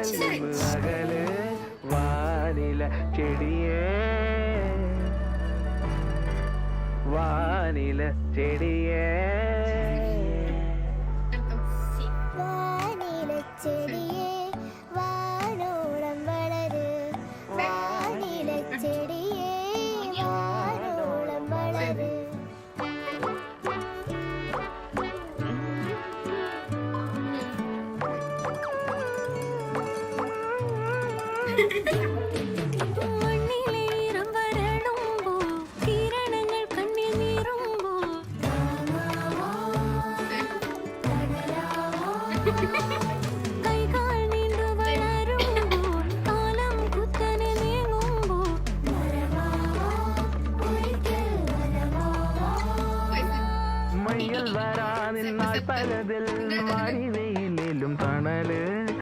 அன்பு அகலு வானில செடியே வானில செடியே வானில செடியே வானோളം വളര് வானில செடியே வானோളം വളര് Ha ha ha!